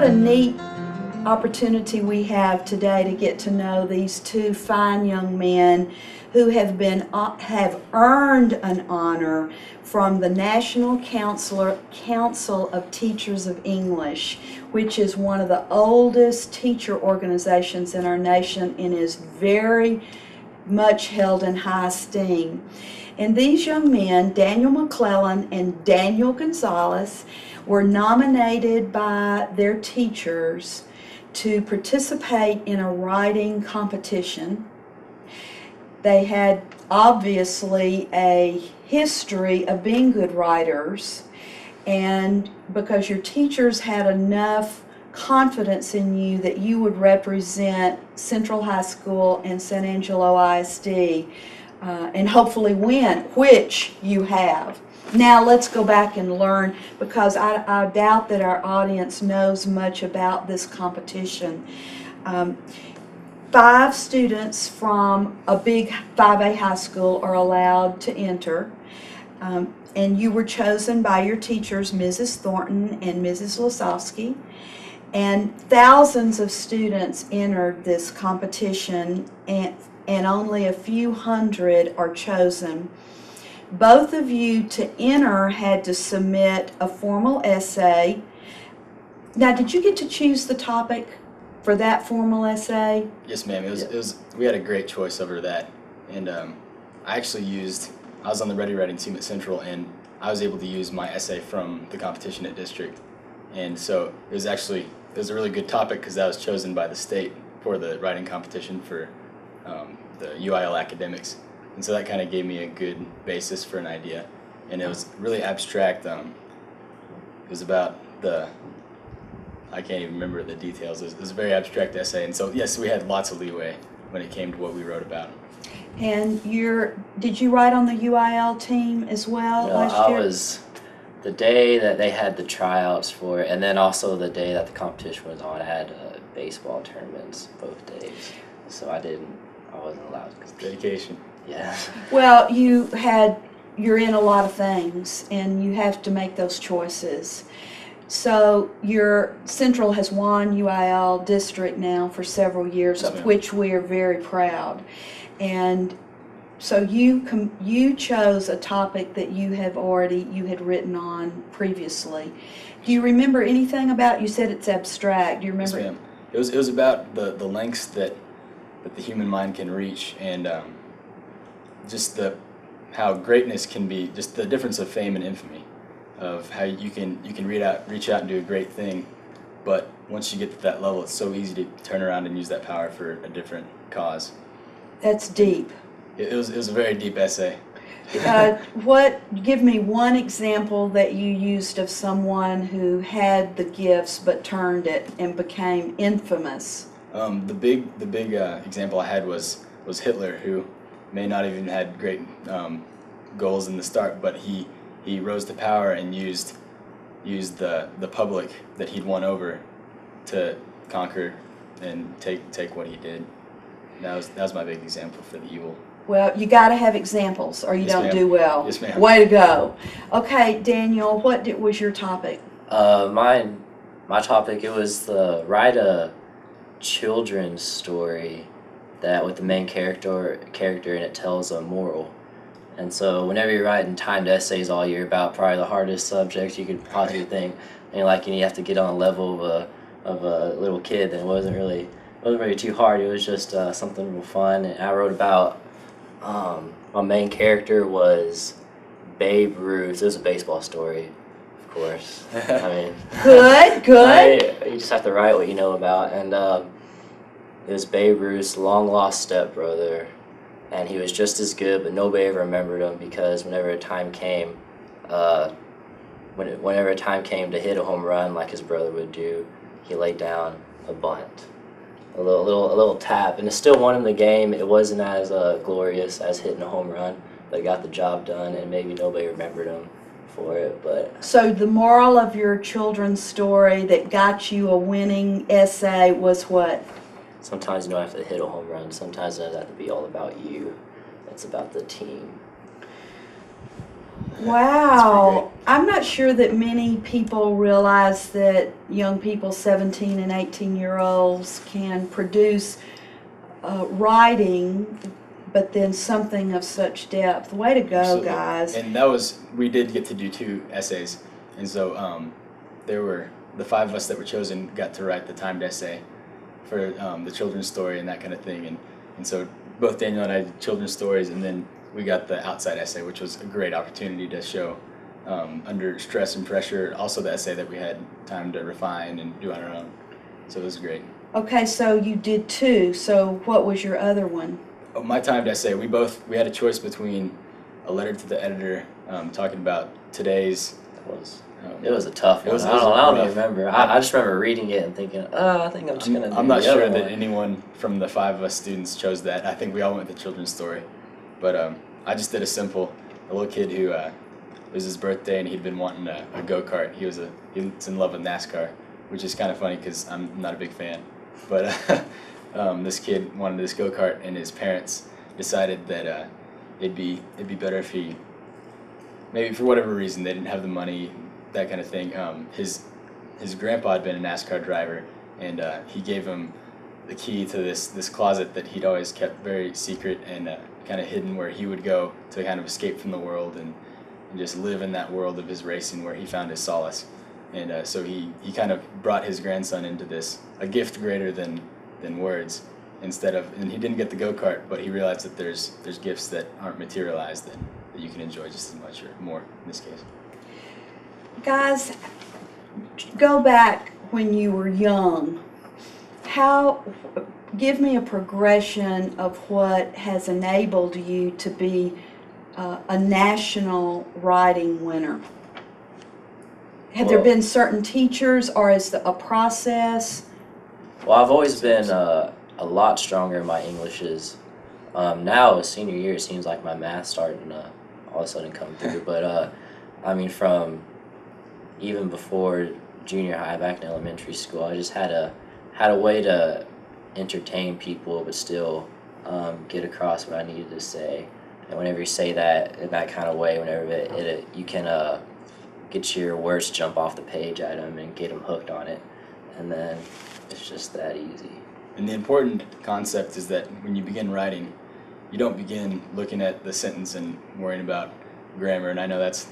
a neat opportunity we have today to get to know these two fine young men who have earned an honor from the National Council of Teachers of English, which is one of the oldest teacher organizations in our nation and is very much held in high esteem. And these young men, Daniel McClellan and Daniel Gonzales, were nominated by their teachers to participate in a writing competition. They had obviously a history of being good writers, and because your teachers had enough confidence in you that you would represent Central High School and San Angelo ISD and hopefully win, which you have. Now let's go back and learn, because I doubt that our audience knows much about this competition. 5 students from a big 5A high school are allowed to enter, and you were chosen by your teachers, Mrs. Thornton and Mrs. Lasowski, and thousands of students entered this competition, and only a few hundred are chosen. Both of you to enter had to submit a formal essay. Now, did you get to choose the topic for that formal essay? Yes, ma'am. It was. We had a great choice over that, and I was on the Ready Writing team at Central, and I was able to use my essay from the competition at District, and so it was a really good topic because that was chosen by the state for the writing competition for the UIL academics. And so that kind of gave me a good basis for an idea. And it was really abstract. It was about I can't even remember the details. It was a very abstract essay. And so, yes, we had lots of leeway when it came to what we wrote about. And did you write on the UIL team as well last year? I was the day that they had the tryouts for it, and then also the day that the competition was on. I had baseball tournaments both days. So I wasn't allowed. Dedication. Yeah. Well, you're in a lot of things, and you have to make those choices. So your Central has won UIL District now for several years, of which we are very proud. And so you chose a topic that you had written on previously. Do you remember anything about? You said it's abstract. Do you remember? Yes, ma'am. It was about the lengths that the human mind can reach, and just how greatness can be, just the difference of fame and infamy, of how you can reach out and do a great thing, but once you get to that level, it's so easy to turn around and use that power for a different cause. That's deep. It was a very deep essay. Give me one example that you used of someone who had the gifts but turned it and became infamous. The big example I had was Hitler, who may not even had great goals in the start, but he rose to power and used the public that he'd won over to conquer and take what he did. That was my big example for the evil. Well, you got to have examples, or you don't do well. Yes, ma'am. Way to go. Okay, Daniel, what was your topic? My topic, it was to write a children's story that with the main character and it tells a moral. And so whenever you're writing timed essays all year about probably the hardest subject you could possibly think, and you have to get on a level of a little kid, then it wasn't really too hard. It was just something real fun. And I wrote about my main character was Babe Ruth. It was a baseball story, of course. I mean, good. You just have to write what you know about, and it was Babe Ruth's long-lost stepbrother, and he was just as good, but nobody ever remembered him because whenever a time came to hit a home run like his brother would do, he laid down a bunt, a little tap, and it still won him the game. It wasn't as glorious as hitting a home run, but it got the job done, and maybe nobody remembered him for it. But so the moral of your children's story that got you a winning essay was what? Sometimes you don't have to hit a home run. Sometimes it doesn't have to be all about you. It's about the team. Wow. I'm not sure that many people realize that young people, 17 and 18-year-olds, can produce writing, but then something of such depth. Way to go, Absolutely. guys. And that was, we did get to do 2 essays, and so there were, the 5 of us that were chosen got to write the timed essay for the children's story and that kind of thing, and so both Daniel and I did children's stories, and then we got the outside essay, which was a great opportunity to show under stress and pressure, also the essay that we had time to refine and do on our own, so it was great. Okay, so you did 2, so what was your other one? Oh, my timed essay, we had a choice between a letter to the editor talking about today's. It was a tough one. I don't even remember. I just remember reading it and thinking, I think I'm just going to do I'm not the other sure that one. anyone from the 5 of us students chose that. I think we all went with the children's story. But I just did a little kid who, it was his birthday and he'd been wanting a go-kart. He's in love with NASCAR, which is kind of funny because I'm not a big fan. But this kid wanted this go-kart, and his parents decided that it'd be better if he, maybe for whatever reason, they didn't have the money, that kind of thing. His grandpa had been a NASCAR driver, and he gave him the key to this closet that he'd always kept very secret and kind of hidden, where he would go to kind of escape from the world and just live in that world of his racing where he found his solace. And so he kind of brought his grandson into this, a gift greater than words, and he didn't get the go-kart, but he realized that there's gifts that aren't materialized that you can enjoy just as much or more in this case. Guys, go back when you were young. Give me a progression of what has enabled you to be a national writing winner. Have there been certain teachers, or is it a process? Well, I've always been a lot stronger in my Englishes. Now, senior year, it seems like my math's starting to all of a sudden come through. But I mean, from even before junior high, back in elementary school, I just had a way to entertain people, but still get across what I needed to say. And whenever you say that in that kind of way, whenever you can get your words to jump off the page at them and get them hooked on it, and then it's just that easy. And the important concept is that when you begin writing, you don't begin looking at the sentence and worrying about grammar. And I know that's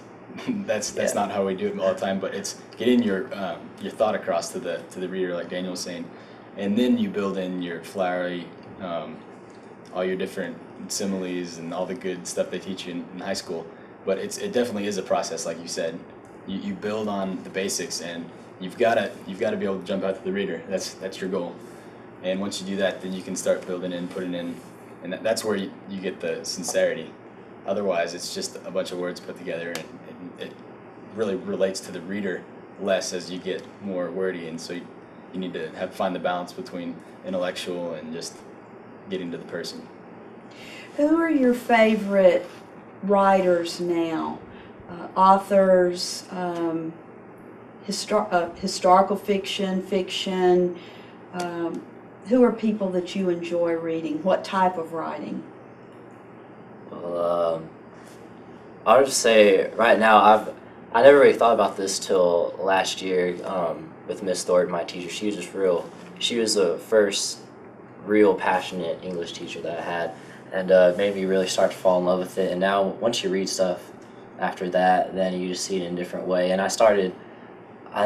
not how we do it all the time, but it's getting your thought across to the reader, like Daniel was saying, and then you build in your flowery, all your different similes and all the good stuff they teach you in high school. But it definitely is a process, like you said. You build on the basics, and you've got to be able to jump out to the reader. That's your goal. And once you do that, then you can start building in, putting in, and that's where you get the sincerity. Otherwise, it's just a bunch of words put together, and it really relates to the reader less as you get more wordy. And so you need to find the balance between intellectual and just getting to the person. Who are your favorite writers now? Authors, historical fiction. Who are people that you enjoy reading? What type of writing? Well, I would just say right now I never really thought about this till last year with Miss Thornton, my teacher. She was the first real passionate English teacher that I had, and made me really start to fall in love with it. And now once you read stuff after that, then you just see it in a different way. And I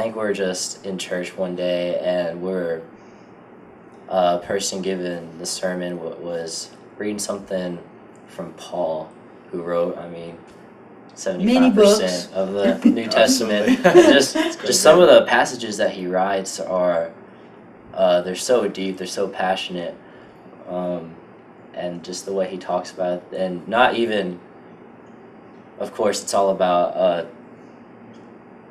think we're just in church one day, and a person giving the sermon was reading something from Paul, who wrote, 75% of the New Testament. just some of the passages that he writes are, they're so deep, they're so passionate, and just the way he talks about it, and not even, of course, it's all about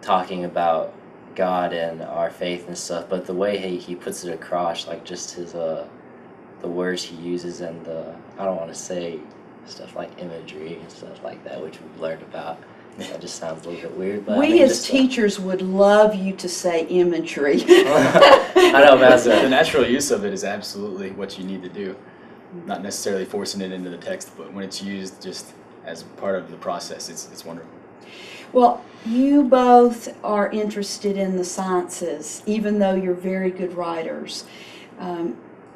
talking about God and our faith and stuff, but the way he puts it across, like just his the words he uses, and I don't want to say stuff like imagery and stuff like that, which we've learned about. That just sounds a little bit weird, but we as teachers would love you to say imagery. I know, but the natural use of it is absolutely what you need to do. Not necessarily forcing it into the text, but when it's used just as part of the process, it's wonderful. Well, you both are interested in the sciences, even though you're very good writers.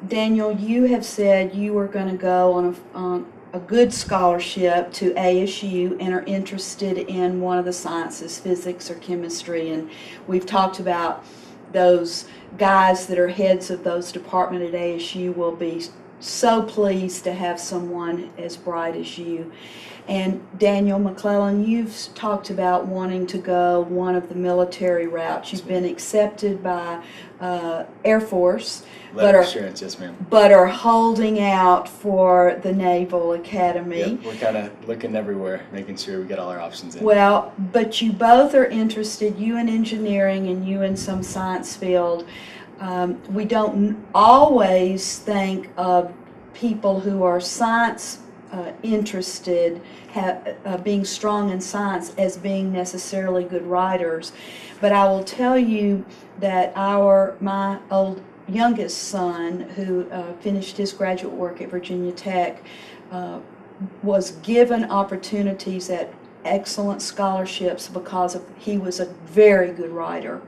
Daniel, you have said you are going to go on a good scholarship to ASU and are interested in one of the sciences, physics or chemistry, and we've talked about those guys that are heads of those departments at ASU will be so pleased to have someone as bright as you. And Daniel McClellan, you've talked about wanting to go one of the military routes. You've been accepted by Air Force, Letter of assurance, yes ma'am. but are holding out for the Naval Academy. Yep, we're kind of looking everywhere, making sure we get all our options in. Well, but you both are interested, you in engineering and you in some science field. We don't always think of people who are science interested, being strong in science, as being necessarily good writers. But I will tell you that my youngest son, who finished his graduate work at Virginia Tech, was given opportunities at excellent scholarships because he was a very good writer.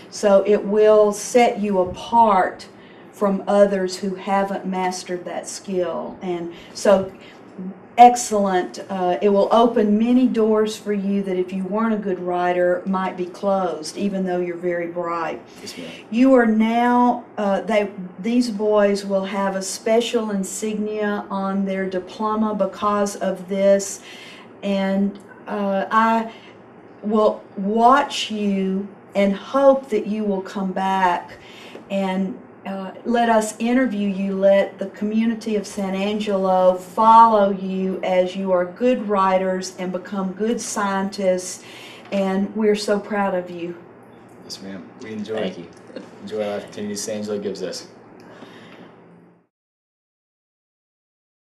So it will set you apart from others who haven't mastered that skill. And so excellent. It will open many doors for you that if you weren't a good writer might be closed, even though you're very bright. Yes, ma'am. You are now, these boys will have a special insignia on their diploma because of this, and I will watch you and hope that you will come back and let us interview you, let the community of San Angelo follow you as you are good writers and become good scientists, and we're so proud of you. Yes, ma'am. We enjoy Thank you. our opportunities San Angelo gives us.